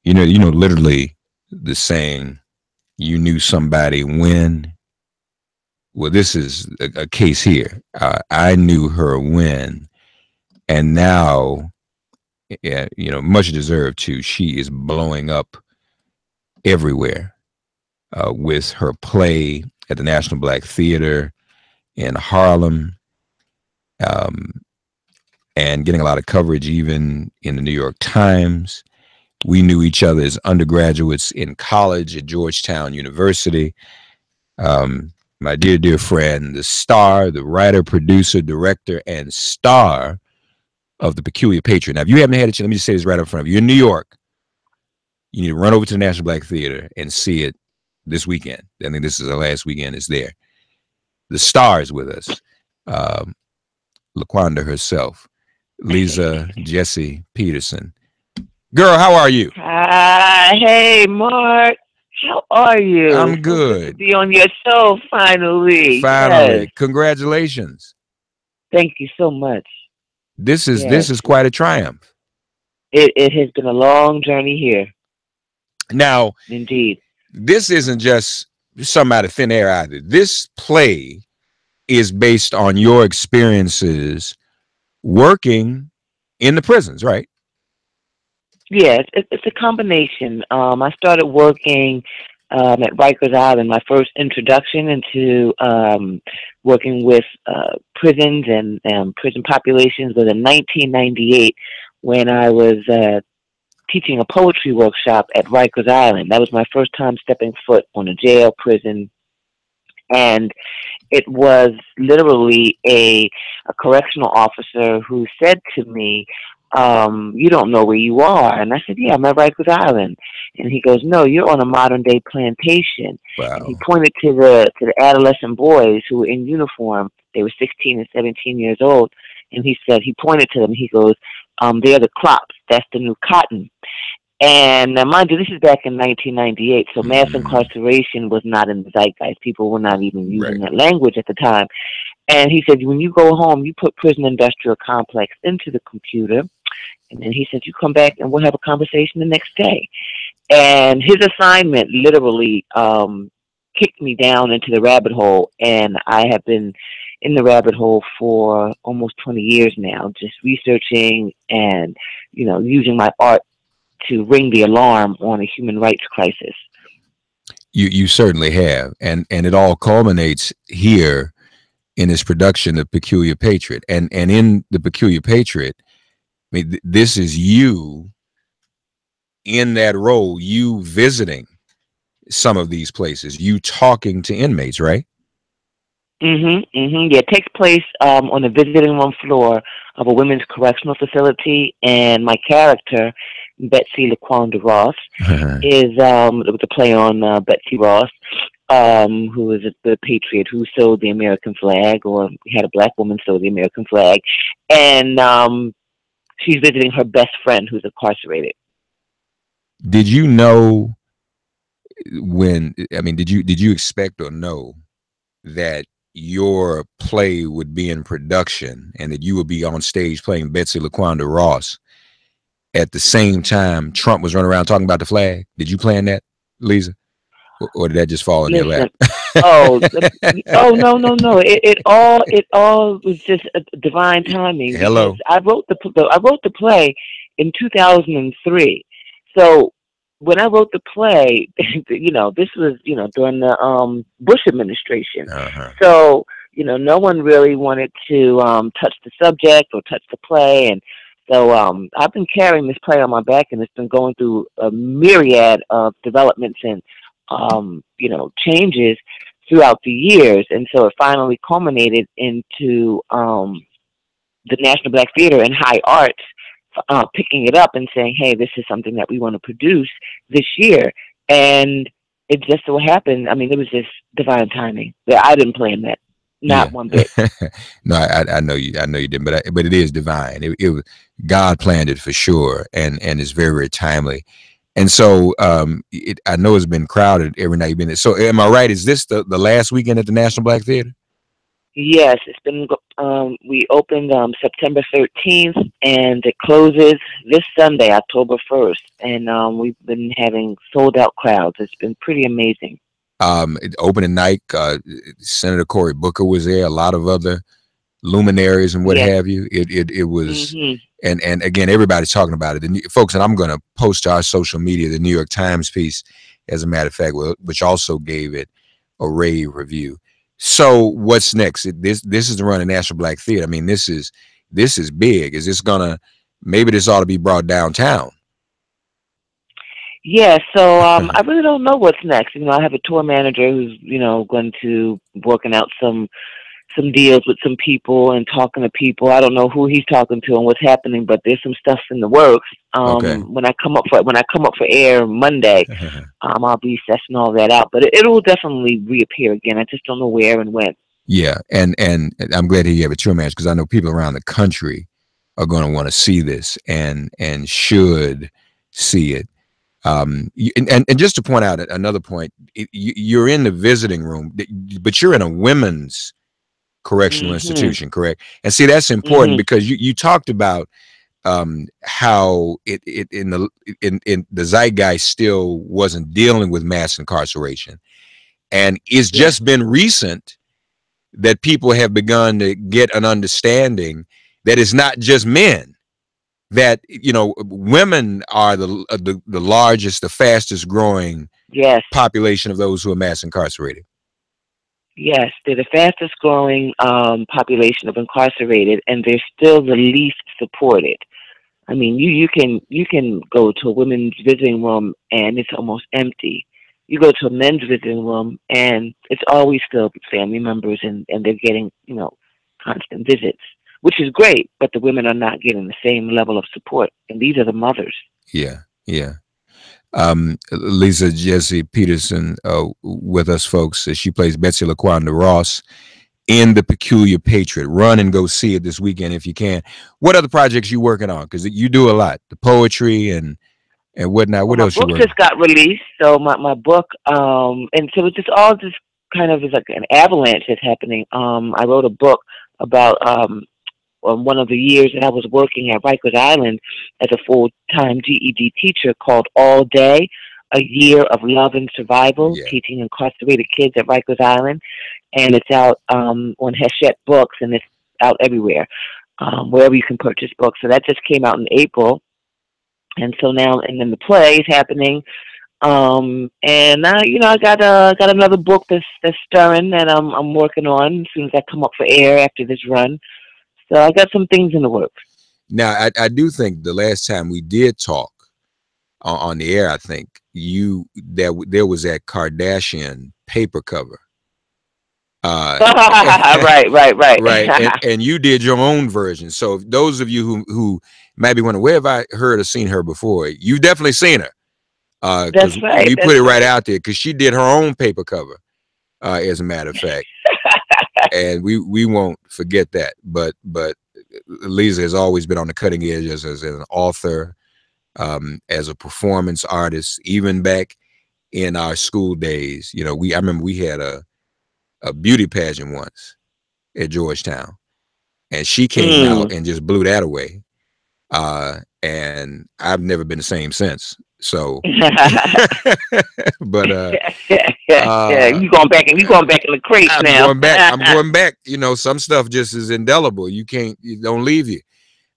literally the saying, you knew somebody when. Well, this is a case here. I knew her when, and now, yeah, much deserved too. She is blowing up everywhere with her play at the National Black Theater in Harlem, um, and getting a lot of coverage even in the New York Times. We knew each other as undergraduates in college at Georgetown University. My dear, dear friend, the star, the writer, producer, director, and star of The Peculiar Patriot. Now, if you haven't had a chance, let me just say this right up front. If you're in New York, you need to run over to the National Black Theater and see it this weekend. I think this is the last weekend it's there. The star is with us. LaQuanda herself, Liza Jessie Peterson. Girl, how are you? Hey, Mark. How are you? I'm good. So to be on your show finally. Finally. Yes. Congratulations. Thank you so much. This is quite a triumph. It has been a long journey here. Now, indeed, this isn't just some out of thin air either. This play is based on your experiences working in the prisons, right? Yeah, it's a combination. I started working at Rikers Island. My first introduction into working with prisons and prison populations was in 1998 when I was teaching a poetry workshop at Rikers Island. That was my first time stepping foot on a jail, prison, and it was literally a correctional officer who said to me, you don't know where you are. And I said, yeah, I'm at Rikers Island. And he goes, no, you're on a modern day plantation. Wow. And he pointed to the adolescent boys who were in uniform. They were 16 and 17 years old. And he pointed to them. He goes, they're the crops. That's the new cotton. And now, mind you, this is back in 1998, so mass incarceration was not in the zeitgeist. People were not even using that language at the time. And he said, when you go home, you put prison industrial complex into the computer. And then he said, you come back and we'll have a conversation the next day. And his assignment literally kicked me down into the rabbit hole. And I have been in the rabbit hole for almost 20 years now, just researching and, using my art to ring the alarm on a human rights crisis. You certainly have. And it all culminates here in this production of Peculiar Patriot. And in The Peculiar Patriot, I mean, this is you in that role, you visiting some of these places, you talking to inmates, right? Yeah, it takes place on the visiting room floor of a women's correctional facility, and my character, Betsy LaQuanda Ross, is with a play on Betsy Ross, who is the patriot who sewed the American flag, or had a black woman sew the American flag, and she's visiting her best friend who's incarcerated. Did you know did you expect or know that your play would be in production and that you would be on stage playing Betsy LaQuanda Ross at the same time Trump was running around talking about the flag? Did you plan that, Liza? Or did that just fall in your lap? No. It all was just a divine timing. Hello. I wrote the play in 2003. So when I wrote the play, this was during the Bush administration. So no one really wanted to touch the subject or touch the play, and so I've been carrying this play on my back, and it's been going through a myriad of developments and changes throughout the years, and so it finally culminated into the National Black Theater and High Arts picking it up and saying, hey, this is something that we want to produce this year. And it just so happened, it was just divine timing. I didn't plan that. Not one bit. No, I know you didn't, but it is divine. It was, God planned it for sure, and it's very, very timely. And so I know it's been crowded every night you've been there. So am I right? Is this the last weekend at the National Black Theater? Yes, it's been. We opened September 13th, and it closes this Sunday, October 1st. And we've been having sold out crowds. It's been pretty amazing. Opening night, Senator Cory Booker was there. A lot of other luminaries and what Yes. have you. It was, Mhm. and again, everybody's talking about it. And folks, and I'm going to post to our social media the New York Times piece, as a matter of fact, which also gave it a rave review. So what's next? This is the run of National Black Theater. I mean, this is big. Is this gonna, maybe this ought to be brought downtown? Yeah, so I really don't know what's next. I have a tour manager who's going to working out some deals with some people and talking to people. I don't know who he's talking to and what's happening, but there's some stuff in the works. Okay. When I come up for air Monday, I'll be assessing all that out. But it will definitely reappear again. I just don't know where and when. Yeah, and I'm glad that you have a tour manager, because I know people around the country are going to want to see this and should see it. And just to point out another point, you're in the visiting room, but you're in a women's correctional Mhm. institution, correct? And see, that's important, Mhm. because you talked about how it in the zeitgeist still wasn't dealing with mass incarceration, and it's Yes. just been recent that people have begun to get an understanding that it's not just men, that women are the largest, the fastest growing Yes. population of those who are mass incarcerated. Yes. They're the fastest growing population of incarcerated, and they're still the least supported. I mean, you can go to a women's visiting room and it's almost empty. You go to a men's visiting room and it's always filled with family members, and they're getting constant visits, which is great. But the women are not getting the same level of support, and these are the mothers. Yeah, yeah. Liza Jessie Peterson with us, folks. She plays Betsy LaQuanda Ross in The Peculiar Patriot. Run and go see it this weekend if you can. What other projects you working on? Because you do a lot, the poetry and whatnot. Well, What my else you book working? just got released, so my book, and so it's just all just kind of is like an avalanche that's happening. I wrote a book about one of the years that I was working at Rikers Island as a full-time GED teacher, called All Day, a year of love and survival, Yeah. teaching incarcerated kids at Rikers Island, and it's out on Hachette Books, and it's out everywhere, wherever you can purchase books. So that just came out in April, and so now, and then the play is happening. And now, I got another book that's stirring that I'm working on as soon as I come up for air after this run. So I got some things in the works. Now, I do think the last time we did talk on the air, I think there was that Kardashian paper cover. Uh, Right, right, right. right, and you did your own version. So those of you who might be wondering, where have I heard or seen her before? You've definitely seen her, because That's right. we put That's it right right. out there, because she did her own paper cover, as a matter of fact, and we won't forget that. But Lisa has always been on the cutting edge as an author, as a performance artist, even back in our school days. I remember we had a beauty pageant once at Georgetown, and she came out Mm. and just blew that away. And I've never been the same since. So, but Yeah. uh, You going back in the crates I'm now. going back. I'm going back. Some stuff just is indelible. You don't leave you.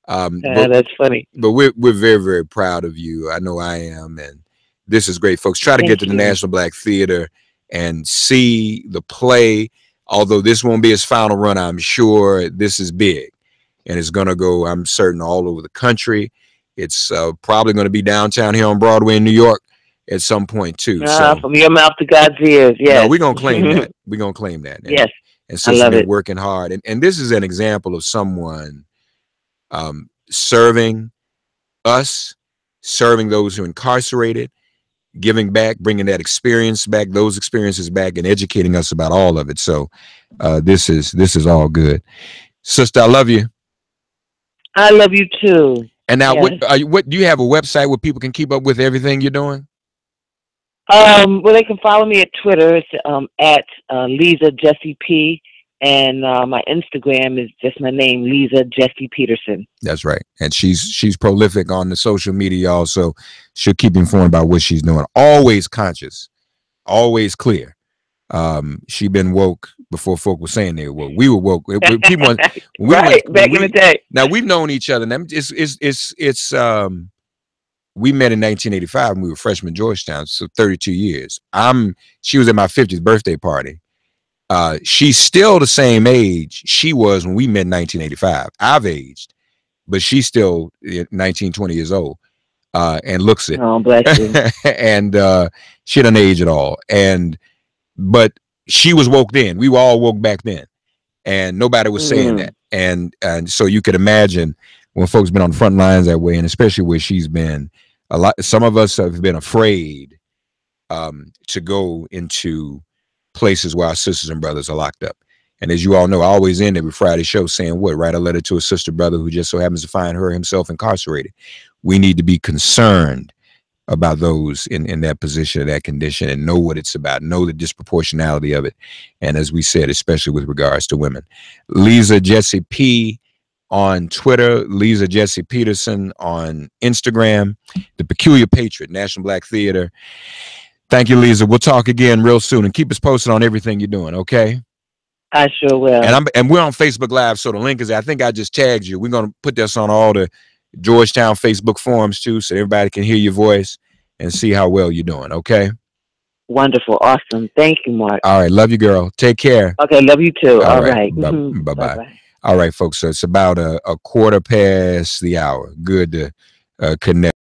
But That's funny. we're very, very proud of you. I know I am, and this is great, folks. Try to get Thank to the you. National Black Theater and see the play. Although this won't be its final run, I'm sure this is big, and it's going to go, I'm certain, all over the country. It's probably going to be downtown here on Broadway in New York at some point too. So From your mouth to God's ears. no, Yes. we're gonna claim that. We're gonna claim that, Yes. and I sister love been it. working hard, and this is an example of someone serving us, serving those who are incarcerated, giving back, bringing that experience back, those experiences back, and educating us about all of it. So this is all good, sister. I love you. I love you too. And now, Yes. what do you have a website where people can keep up with everything you're doing? Well, they can follow me at Twitter. It's at Liza Jessie P. And my Instagram is just my name, Liza Jessie Peterson. That's right. And she's prolific on the social media, y'all. So she'll keep you informed about what she's doing. Always conscious, always clear. She been woke before folk were saying they were woke. We were woke. People, Right, back in the day. Now we've known each other. We met in 1985 when we were freshmen in Georgetown. So 32 years. She was at my 50th birthday party. She's still the same age she was when we met in 1985. I've aged, but she's still 19, 20 years old, and looks it. Oh, bless you. And she doesn't age at all. But she was woke then. We were all woke back then, and nobody was saying that. And so you could imagine when folks been on the front lines that way, and especially where she's been. Some of us have been afraid to go into places where our sisters and brothers are locked up. And as you all know, I always end every Friday show saying what? Write a letter to a sister brother who just so happens to find her himself incarcerated. We need to be concerned about those in that position, that condition, and know what it's about, know the disproportionality of it. And as we said, especially with regards to women. Liza Jessie P on Twitter, Liza Jessie Peterson on Instagram, the Peculiar Patriot, National Black Theater. Thank you, Liza. We'll talk again real soon, and keep us posted on everything you're doing, okay? I sure will. And we're on Facebook Live, so the link is there. I think I just tagged you. We're going to put this on all the Georgetown Facebook forums, too, so everybody can hear your voice and see how well you're doing, okay? Wonderful. Awesome. Thank you, Mark. All right. Love you, girl. Take care. Okay. Love you, too. All right. Bye-bye. Bye-bye. All right, folks. So it's about a quarter past the hour. Good to connect.